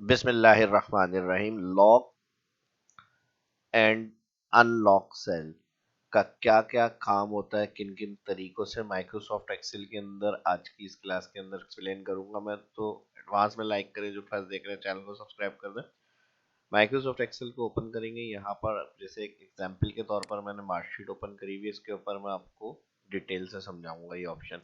बिस्मिल्लाहिर्रहमानिर्रहीम। Lock and unlock cell का क्या क्या काम होता है, किन किन तरीकों से माइक्रोसॉफ्ट एक्सेल के अंदर आज की इस क्लास के अंदर एक्सप्लेन करूंगा मैं। तो एडवांस में लाइक करें, जो फर्स्ट देख रहे हैं चैनल को सब्सक्राइब कर दें। माइक्रोसॉफ्ट एक्सेल को ओपन करेंगे। यहाँ पर जैसे एक एग्जांपल के तौर पर मैंने मार्कशीट ओपन करी हुई है, इसके ऊपर मैं आपको डिटेल से समझाऊंगा ये ऑप्शन।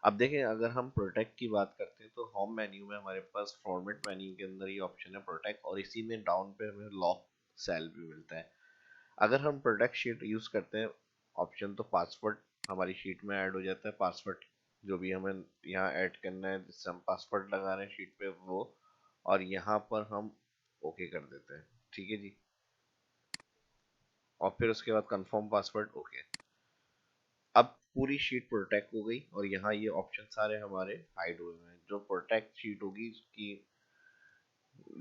अब देखें, अगर हम प्रोटेक्ट की बात करते हैं तो होम मेन्यू में हमारे पास फॉर्मेट मेन्यू के अंदर ये ऑप्शन है प्रोटेक्ट, और इसी में डाउन पे हमें लॉक सेल भी मिलता है। अगर हम प्रोटेक्ट शीट यूज करते हैं ऑप्शन, तो पासवर्ड हमारी शीट में ऐड हो जाता है। पासवर्ड जो भी हमें यहाँ ऐड करना है, जिससे हम पासवर्ड लगा रहे हैं शीट पे वो, और यहाँ पर हम ओके कर देते हैं। ठीक है जी। और फिर उसके बाद कंफर्म पासवर्ड ओके। अब पूरी शीट प्रोटेक्ट हो गई और यहाँ ये ऑप्शन सारे हमारे हाइड हुए हैं। जो प्रोटेक्ट शीट होगी उसकी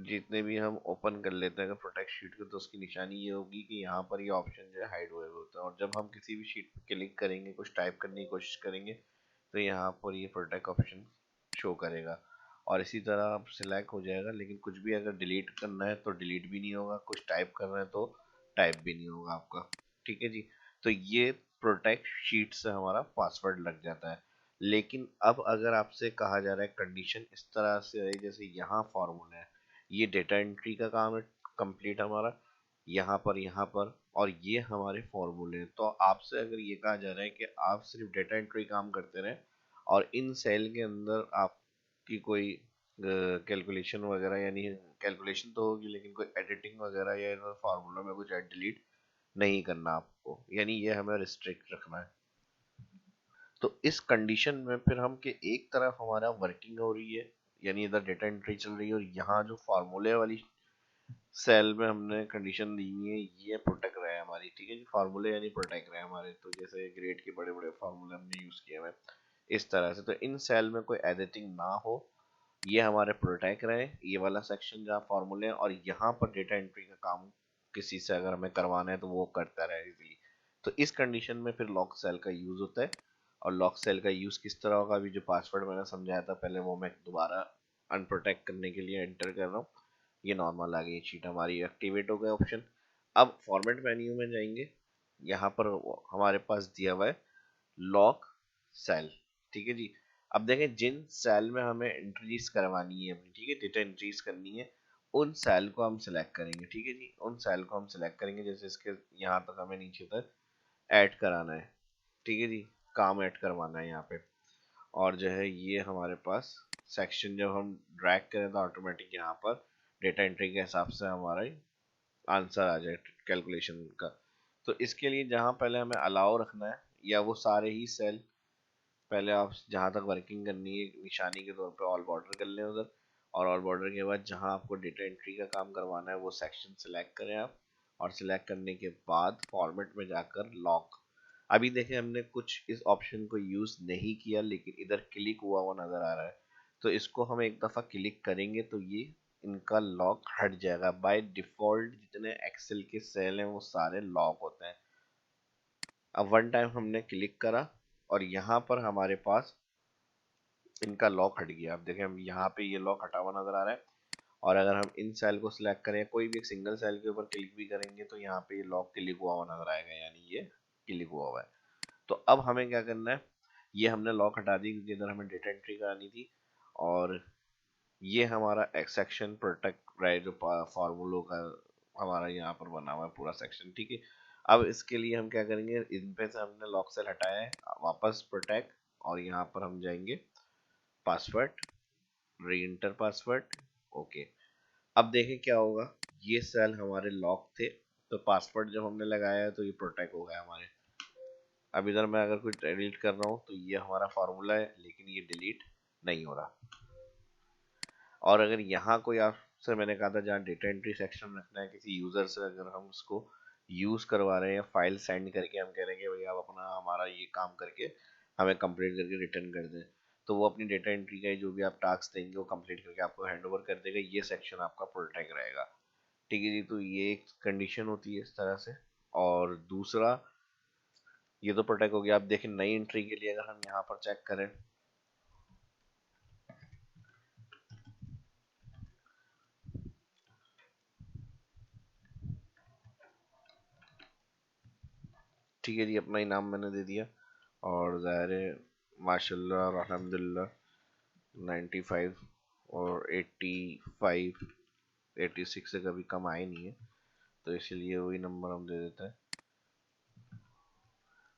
जितने भी हम ओपन कर लेते हैं अगर प्रोटेक्ट शीट को, तो उसकी निशानी ये होगी कि यहाँ पर ये ऑप्शन जो है हाइड हुए होते हैं। और जब हम किसी भी शीट पर क्लिक करेंगे, कुछ टाइप करने की कोशिश करेंगे, तो यहाँ पर ये प्रोटेक्ट ऑप्शन शो करेगा और इसी तरह आप सिलेक्ट हो जाएगा। लेकिन कुछ भी अगर डिलीट करना है तो डिलीट भी नहीं होगा, कुछ टाइप करना है तो टाइप भी नहीं होगा आपका। ठीक है जी। तो ये प्रोटेक्ट शीट से हमारा पासवर्ड लग जाता है। लेकिन अब अगर आपसे कहा जा रहा है कंडीशन इस तरह से है, जैसे यहाँ फॉर्मूला है, ये डेटा एंट्री का काम है कंप्लीट हमारा, यहाँ पर, और ये हमारे फॉर्मूले हैं। तो आपसे अगर ये कहा जा रहा है कि आप सिर्फ डेटा एंट्री काम करते रहें और इन सेल के अंदर आपकी कोई कैलकुलेशन वगैरह, यानी कैलकुलेशन तो होगी लेकिन कोई एडिटिंग वगैरह या फार्मूला में कुछ ऐड डिलीट नहीं करना आपको, यानी ये हमें रिस्ट्रिक्ट रखना है। तो इस कंडीशन में फिर हम कि एक तरफ हमारा वर्किंग हो रही है, यानी इधर डेटा एंट्री चल रही है, और यहाँ जो फार्मूले वाली सेल में हमने कंडीशन दी हुई है ये प्रोटेक्ट रहा है हमारी। ठीक है जी। फार्मूले यानी प्रोटेक्ट रहे हमारे। तो जैसे ग्रेड के बड़े बड़े फार्मूले हमने यूज किए हुए इस तरह से, तो इन सेल में कोई एडिटिंग ना हो, ये हमारे प्रोटेक्ट रहे, ये वाला सेक्शन जहाँ फार्मूले हैं, और यहाँ पर डेटा एंट्री का काम किसी से अगर हमें करवाना है तो वो करता रहे इजीली। तो इस कंडीशन में फिर लॉक सेल का यूज होता है। और लॉक सेल का यूज किस तरह होगा, अभी जो पासवर्ड मैंने समझाया था पहले, वो मैं दोबारा अनप्रोटेक्ट करने के लिए एंटर कर रहा हूँ। ये नॉर्मल आ गई शीट हमारी, एक्टिवेट हो गया ऑप्शन। अब फॉर्मेट मेन्यू में जाएंगे। यहाँ पर हमारे पास दिया हुआ है लॉक सेल। ठीक है जी। अब देखें, जिन सेल में हमें एंट्रीज करवानी है अपनी, ठीक है, डेटा एंट्रीज करनी है, उन सेल को हम सिलेक्ट करेंगे। ठीक है जी। उन सेल को हम सिलेक्ट करेंगे, जैसे इसके यहाँ तक हमें नीचे तक ऐड कराना है। ठीक है जी। काम ऐड करवाना है यहाँ पे। और जो है ये हमारे पास सेक्शन जब हम ड्रैग करें तो ऑटोमेटिक यहाँ पर डेटा एंट्री के हिसाब से हमारा आंसर आ जाए कैलकुलेशन का। तो इसके लिए जहाँ पहले हमें अलाउ रखना है, या वो सारे ही सेल पहले आप जहाँ तक वर्किंग करनी है निशानी के तौर पे ऑल बॉर्डर कर लें उधर, और ऑल बॉर्डर के बाद जहाँ आपको डेटा एंट्री का काम करवाना है वो सेक्शन सेलेक्ट करें आप। और सिलेक्ट करने के बाद फॉर्मेट में जाकर लॉक। अभी देखें, हमने कुछ इस ऑप्शन को यूज नहीं किया लेकिन इधर क्लिक हुआ हुआ नजर आ रहा है, तो इसको हम एक दफा क्लिक करेंगे तो ये इनका लॉक हट जाएगा। बाय डिफॉल्ट जितने एक्सेल के सेल हैं वो सारे लॉक होते हैं। अब वन टाइम हमने क्लिक करा और यहाँ पर हमारे पास इनका लॉक हट गया। अब देखें, हम यहाँ पे ये लॉक हटा हुआ नजर आ रहा है। और अगर हम इन सेल को सिलेक्ट करें, कोई भी एक सिंगल सेल के ऊपर क्लिक भी करेंगे, तो यहाँ पे ये लॉक क्लिक हुआ हुआ नजर आएगा, यानी ये क्लिक हुआ हुआ है। तो अब हमें क्या करना है, ये हमने लॉक हटा दी क्योंकि इधर हमें डेटा एंट्री करानी थी। और ये हमारा एक सेक्शन प्रोटेक्ट राइट जो फॉर्मूलों का हमारा यहाँ पर बना हुआ है पूरा सेक्शन। ठीक है। अब इसके लिए हम क्या करेंगे, इन पे से हमने लॉक सेल हटाया है, वापस प्रोटेक्ट, और यहाँ पर हम जाएंगे पासवर्ड, री इंटर पासवर्ड, ओके। अब देखें क्या होगा, ये सेल हमारे लॉक थे, तो पासवर्ड जब हमने लगाया है तो ये प्रोटेक्ट हो गया हमारे। अब इधर मैं अगर कुछ डिलीट कर रहा हूँ तो ये हमारा फॉर्मूला है लेकिन ये डिलीट नहीं हो रहा। और अगर यहाँ कोई आपसे मैंने कहा था जहाँ डेटा एंट्री सेक्शन रखना है किसी यूजर से, अगर हम उसको यूज करवा रहे हैं या फाइल सेंड करके हम कह रहे हैं कि भाई आप अपना हमारा ये काम करके हमें कंप्लीट करके रिटर्न कर दें, तो वो अपनी डेटा एंट्री का जो भी आप टास्क देंगे वो कंप्लीट करके आपको हैंड ओवर कर देगा। ये सेक्शन आपका प्रोटेक्ट रहेगा। ठीक है जी। तो ये एक कंडीशन होती है इस तरह से। और दूसरा, ये तो प्रोटेक्ट हो गया। आप देखें नई एंट्री के लिए अगर हम यहाँ पर चेक करें, ठीक है जी, अपना ही नाम मैंने दे दिया और ज़ाहिर है माशाल्लाह और अल्हम्दुलिल्लाह 95 और 85 86 से कभी कम आए नहीं है, तो इसलिए वही नंबर हम दे देते हैं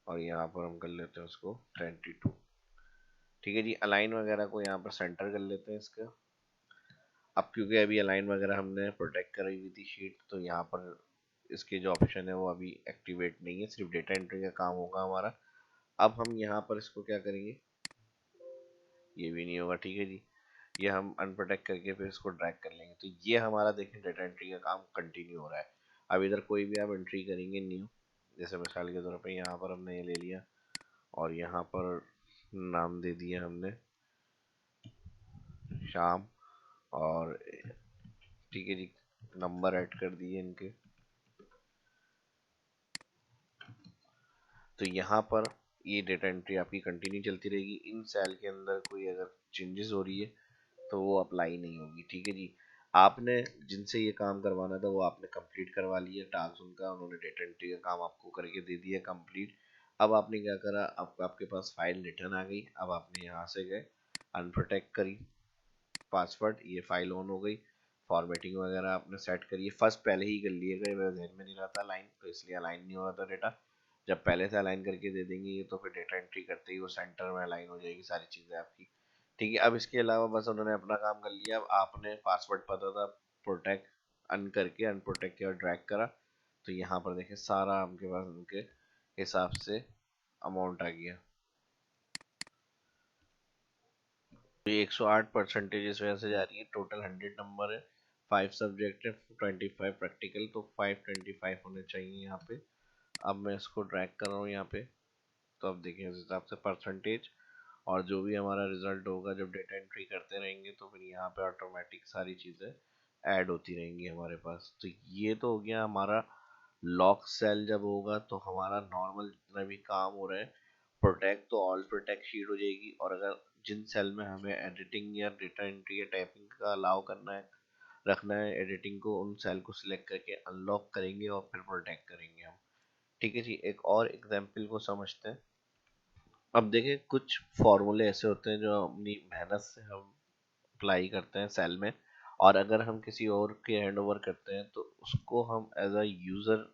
और यहाँ पर हम कर लेते हैं उसको 22। ठीक है जी, अलाइन वगैरह को यहाँ पर सेंटर कर लेते हैं इसका। अब क्योंकि अभी अलाइन वगैरह हमने प्रोटेक्ट करी हुई थी शीट, तो यहाँ पर इसके जो ऑप्शन है वो अभी एक्टिवेट नहीं है, सिर्फ डेटा एंट्री का काम होगा हमारा। अब हम यहाँ पर इसको क्या करेंगे, ये भी नहीं होगा। ठीक है जी, ये हम अनप्रोटेक्ट करके फिर इसको ड्रैग कर लेंगे, तो ये हमारा देखें डेटा एंट्री का काम कंटिन्यू हो रहा है। अब इधर कोई भी आप एंट्री करेंगे न्यू, जैसे मिसाल के तौर पे यहाँ पर हमने ये ले लिया और यहाँ पर नाम दे दिया हमने शाम, और ठीक है जी, नंबर ऐड कर दिए इनके। तो यहाँ पर ये डेटा एंट्री आपकी कंटिन्यू चलती रहेगी। इन सेल के अंदर कोई अगर चेंजेस हो रही है तो वो अप्लाई नहीं होगी। ठीक है जी, आपने जिनसे ये काम करवाना था वो आपने कंप्लीट करवा लिया टास्क उनका, उन्होंने डेटा एंट्री का काम आपको करके दे दिया कंप्लीट। अब आपने क्या करा, आपके पास फाइल रिटर्न आ गई। अब आपने यहाँ से गए अनप्रोटेक्ट करी पासवर्ड, ये फाइल ऑन हो गई। फॉर्मेटिंग वगैरह आपने सेट करी, फर्स्ट पहले ही कर लिए गए, मेरे ध्यान में नहीं रहता लाइन, तो इसलिए अलाइन नहीं हो रहा था डेटा। जब पहले से अलाइन करके दे देंगे ये, तो फिर डेटा एंट्री करते ही वो सेंटर में अलाइन हो जाएगी सारी चीज़ें आपकी। ठीक है, अब इसके अलावा बस उन्होंने अपना काम कर लिया। अब आपने पासवर्ड पता था, प्रोटेक्ट अन करके अनप्रोटेक्ट किया, ड्रैग करा, तो यहाँ पर देखें सारा आपके पास उनके हिसाब से अमाउंट आ गया। तो ये 108 परसेंटेज इस वजह से जा रही है। टोटल 100 नंबर है, 5 सब्जेक्ट है, 25 प्रैक्टिकल, तो 525 होने चाहिए यहाँ पे। अब मैं इसको ड्रैग कर रहा हूँ यहाँ पे, तो अब देखें इस हिसाब से परसेंटेज, और जो भी हमारा रिजल्ट होगा जब डेटा एंट्री करते रहेंगे तो फिर यहाँ पे ऑटोमेटिक सारी चीज़ें ऐड होती रहेंगी हमारे पास। तो ये तो हो गया हमारा लॉक सेल। जब होगा तो हमारा नॉर्मल जितना भी काम हो रहा है प्रोटेक्ट, तो ऑल प्रोटेक्ट शीट हो जाएगी। और अगर जिन सेल में हमें एडिटिंग या डेटा एंट्री या टाइपिंग का अलाउ करना है, रखना है एडिटिंग को, उन सेल को सिलेक्ट करके अनलॉक करेंगे और फिर प्रोटेक्ट करेंगे हम। ठीक है जी, एक और एग्जाम्पल को समझते हैं। अब देखें कुछ फॉर्मूले ऐसे होते हैं जो अपनी मेहनत से हम अप्लाई करते हैं सेल में, और अगर हम किसी और के हैंड ओवर करते हैं तो उसको हम एज अ यूज़र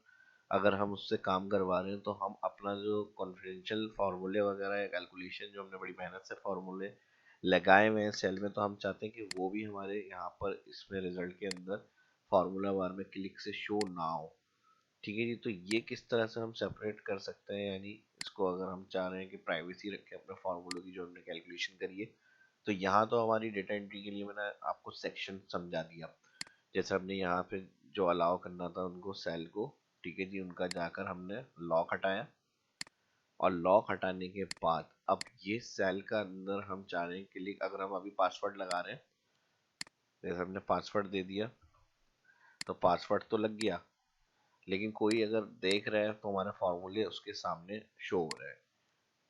अगर हम उससे काम करवा रहे हैं, तो हम अपना जो कॉन्फिडेंशियल फार्मूले वगैरह या कैलकुलेशन जो हमने बड़ी मेहनत से फार्मूले लगाए हुए हैं सेल में, तो हम चाहते हैं कि वो भी हमारे यहाँ पर इसमें रिजल्ट के अंदर फार्मूला बार में क्लिक से शो ना हो। ठीक है जी, तो ये किस तरह से हम सेपरेट कर सकते हैं, यानी इसको अगर हम चाह रहे हैं कि प्राइवेसी रखें अपने फार्मूलों की जो हमने कैलकुलेशन करी है, तो यहाँ तो हमारी डेटा एंट्री के लिए मैंने आपको सेक्शन समझा दिया। जैसे हमने यहाँ पे जो अलाउ करना था उनको सेल को, ठीक है जी, उनका जाकर हमने लॉक हटाया, और लॉक हटाने के बाद अब ये सेल का अंदर हम चाह रहे हैं क्लिक, अगर हम अभी पासवर्ड लगा रहे हैं, जैसे हमने पासवर्ड दे दिया तो पासवर्ड तो लग गया, लेकिन कोई अगर देख रहा है तो हमारे फॉर्मूले उसके सामने शो हो रहे हैं।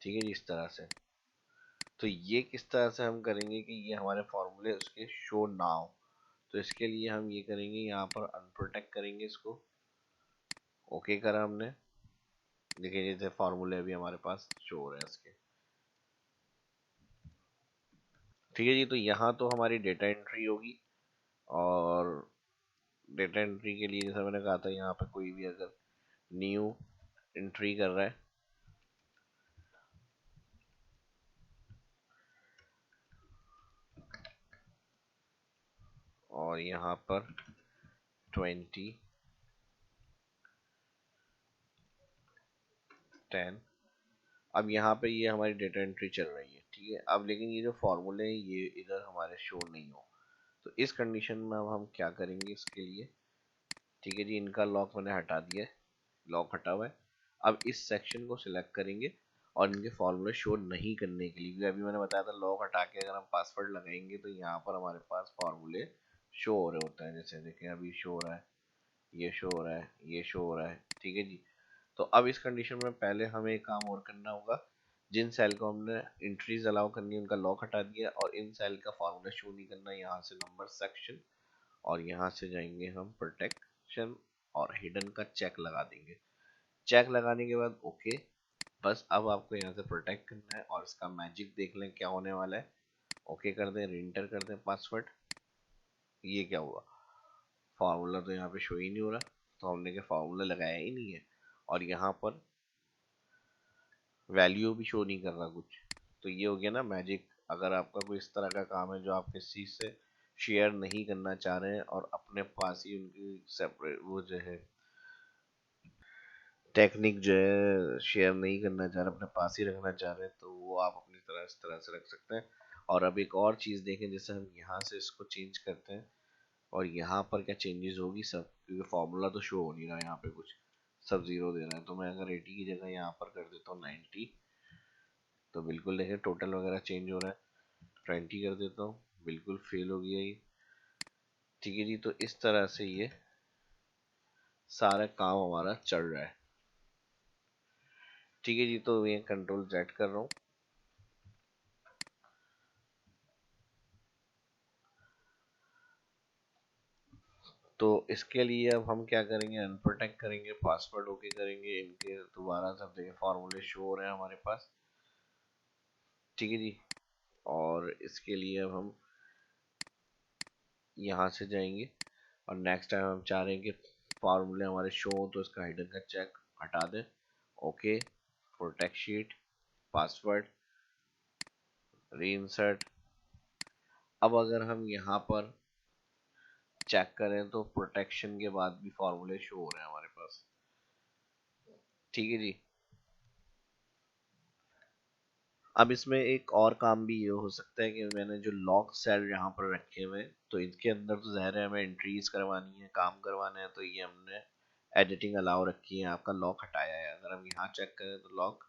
ठीक है जी, इस तरह से। तो ये किस तरह से हम करेंगे कि ये हमारे फॉर्मूले उसके शो ना हो, तो इसके लिए हम ये करेंगे, यहाँ पर अनप्रोटेक्ट करेंगे इसको। ओके करा हमने, देखिए जैसे फार्मूले अभी हमारे पास शो हो रहे हैं इसके। ठीक है जी, तो यहाँ तो हमारी डेटा एंट्री होगी, और डेटा एंट्री के लिए जैसा मैंने कहा था, यहाँ पे कोई भी अगर न्यू एंट्री कर रहा है, और यहाँ पर 20 10, अब यहाँ पे ये हमारी डेटा एंट्री चल रही है। ठीक है, अब लेकिन ये जो फॉर्मूले हैं ये इधर हमारे शो नहीं हो, तो इस कंडीशन में अब हम क्या करेंगे इसके लिए। ठीक है जी, इनका लॉक मैंने हटा दिया है, लॉक हटा हुआ है। अब इस सेक्शन को सिलेक्ट करेंगे और इनके फॉर्मूले शो नहीं करने के लिए, क्योंकि अभी मैंने बताया था लॉक हटा के अगर हम पासवर्ड लगाएंगे तो यहाँ पर हमारे पास फॉर्मूले शो हो रहे होते हैं। जैसे देखें अभी शो हो रहा है, ये शो हो रहा है, ये शो हो रहा है। ठीक है जी, तो अब इस कंडीशन में पहले हमें एक काम और करना होगा, जिन सेल को हमने एंट्रीज अलाउ करनी है उनका लॉक हटा दिया, और इन सेल का फॉर्मूला शो नहीं करना, यहाँ से नंबर सेक्शन, और यहाँ से जाएंगे हम प्रोटेक्शन और हिडन का चेक लगा देंगे। चेक लगाने के बाद ओके। बस अब आपको यहाँ से प्रोटेक्ट करना है और इसका मैजिक देख लें क्या होने वाला है। ओके कर दें, इंटर कर दें पासवर्ड। ये क्या हुआ, फार्मूला तो यहाँ पे शो ही नहीं हो रहा, तो हमने क्या फार्मूला लगाया ही नहीं है, और यहाँ पर वैल्यू भी शो नहीं कर रहा कुछ। तो ये हो गया ना मैजिक। अगर आपका कोई इस तरह का काम है जो आप किसी से शेयर नहीं करना चाह रहे हैं और अपने पास ही उनकी सेपरेट वो जो है टेक्निक जो है शेयर नहीं करना चाह रहे, अपने पास ही रखना चाह रहे हैं, तो वो आप अपनी तरह इस तरह से रख सकते हैं। और अब एक और चीज़ देखें, जैसे हम यहाँ से इसको चेंज करते हैं और यहाँ पर क्या चेंजेस होगी सब, क्योंकि फॉर्मूला तो शो हो नहीं रहा यहाँ पे कुछ, सब जीरो दे रहा है। तो मैं अगर 80 की जगह यहाँ पर कर देता हूँ 90, तो बिल्कुल देखें टोटल वगैरह चेंज हो रहा है। 20 कर देता हूँ, बिल्कुल फेल हो गया ये। ठीक है जी, तो इस तरह से ये सारा काम हमारा चल रहा है। ठीक है जी, तो ये कंट्रोल Z कर रहा हूँ। तो इसके लिए अब हम क्या करेंगे, अनप्रोटेक्ट करेंगे, पासवर्ड ओके करेंगे, इनके दोबारा सब देखें फॉर्मूले शो हो रहे हैं हमारे पास। ठीक है जी, और इसके लिए अब हम यहाँ से जाएंगे और नेक्स्ट टाइम हम चाह रहे हैं कि फार्मूले हमारे शो हो, तो इसका हिडन का चेक हटा दें। Okay, protect sheet, password, reinsert. अब अगर हम यहाँ पर चेक करें तो प्रोटेक्शन के बाद भी फार्मूले शो हो रहे हैं हमारे पास। ठीक है जी, अब इसमें एक और काम भी ये हो सकता है कि मैंने जो लॉक सेल यहाँ पर रखे हुए हैं, तो इनके अंदर तो ज़ाहिर है हमें एंट्रीज करवानी है, काम करवाना है, तो ये हमने एडिटिंग अलाउ रखी है, आपका लॉक हटाया है। अगर हम यहाँ चेक करें तो लॉक,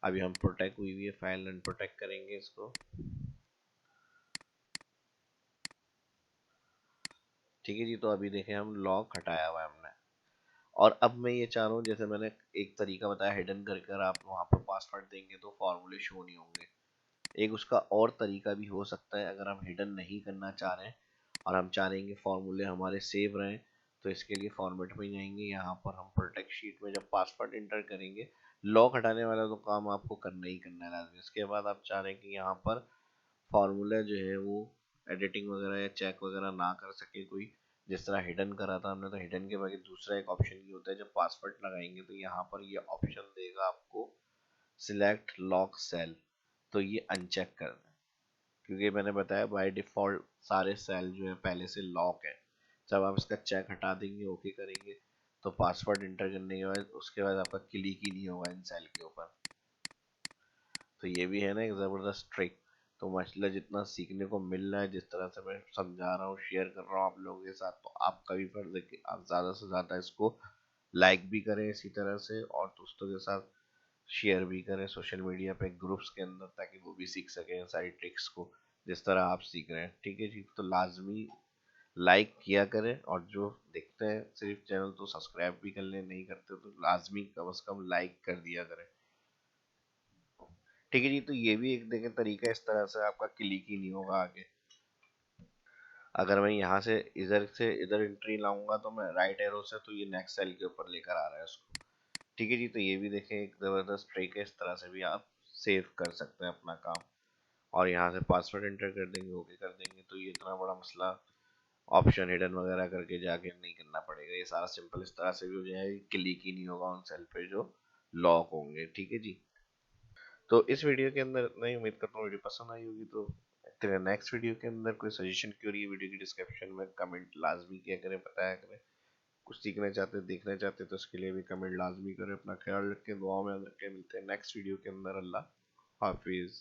अभी हम प्रोटेक्ट हुई हुई है फाइल, अनप्रोटेक्ट करेंगे इसको। ठीक है जी, तो अभी देखें हम लॉक हटाया हुआ है हमने। और अब मैं ये चाह रहा हूँ, जैसे मैंने एक तरीका बताया हिडन कर कर आप वहाँ पर पासवर्ड देंगे तो फॉर्मूले शो नहीं होंगे। एक उसका और तरीका भी हो सकता है, अगर हम हिडन नहीं करना चाह रहे हैं और हम चाह रहे हैं कि फॉर्मूले हमारे सेव रहें, तो इसके लिए फॉर्मेट में जाएंगे, यहाँ पर हम प्रोटेक्ट शीट में जब पासवर्ड इंटर करेंगे, लॉक हटाने वाला तो काम आपको करना ही करना है लाजमी। इसके बाद आप चाह रहे हैं कि यहाँ पर फार्मूला जो है वो एडिटिंग वगैरह या चेक वगैरह ना कर सके कोई, जिस तरह हिडन करा था हमने, तो हिडन के बगैर दूसरा एक ऑप्शन ये होता है, जब पासवर्ड लगाएंगे तो यहाँ पर ये ऑप्शन देगा आपको सिलेक्ट लॉक सेल, तो ये अनचेक कर दें, क्योंकि मैंने बताया बाय डिफ़ॉल्ट सारे सेल जो है पहले से लॉक है। जब आप इसका चेक हटा देंगे, ओके करेंगे, तो पासवर्ड इंटर करने के बाद उसके बाद आपका क्लिक ही नहीं होगा इन सेल के ऊपर। तो ये भी है ना एक ज़बरदस्त ट्रिक। तो माशाल्लाह जितना सीखने को मिल रहा है, जिस तरह से मैं समझा रहा हूँ, शेयर कर रहा हूँ आप लोगों के साथ, तो आपका भी फर्ज है कि आप ज़्यादा से ज़्यादा इसको लाइक भी करें इसी तरह से, और दोस्तों के साथ शेयर भी करें सोशल मीडिया पे ग्रुप्स के अंदर, ताकि वो भी सीख सकें सारी ट्रिक्स को जिस तरह आप सीख रहे हैं। ठीक है जी, तो लाजमी लाइक किया करें, और जो देखते हैं सिर्फ चैनल तो सब्सक्राइब भी कर लें, नहीं करते तो लाजमी कम से कम लाइक कर दिया करें। ठीक है जी, तो ये भी एक देखें तरीका, इस तरह से आपका क्लिक ही नहीं होगा आगे। अगर मैं यहाँ से इधर एंट्री लाऊंगा तो मैं राइट एरो से, तो ये नेक्स्ट सेल के ऊपर लेकर आ रहा है उसको। ठीक है जी, तो ये भी देखें एक ज़बरदस्त ट्रिक है, इस तरह से भी आप सेव कर सकते हैं अपना काम। और यहाँ से पासवर्ड एंटर कर देंगे, ओके कर देंगे, तो ये इतना बड़ा मसला ऑप्शन हिडन वगैरह करके जाके नहीं करना पड़ेगा, ये सारा सिंपल इस तरह से भी हो जाएगा, क्लिक ही नहीं होगा उन सेल पे जो लॉक होंगे। ठीक है जी, तो इस वीडियो के अंदर इतना ही, उम्मीद करता हूँ वीडियो पसंद आई होगी। तो तेरे नेक्स्ट वीडियो के अंदर कोई सजेशन क्यों रही है, वीडियो की डिस्क्रिप्शन में कमेंट लाजमी किया करें, बताया करें। कुछ सीखना चाहते हैं, देखना चाहते हैं, तो उसके लिए भी कमेंट लाजमी करें। अपना ख्याल रखें, दुआ में रखें, मिलते हैं नेक्स्ट वीडियो के अंदर। अल्लाह हाफिज़।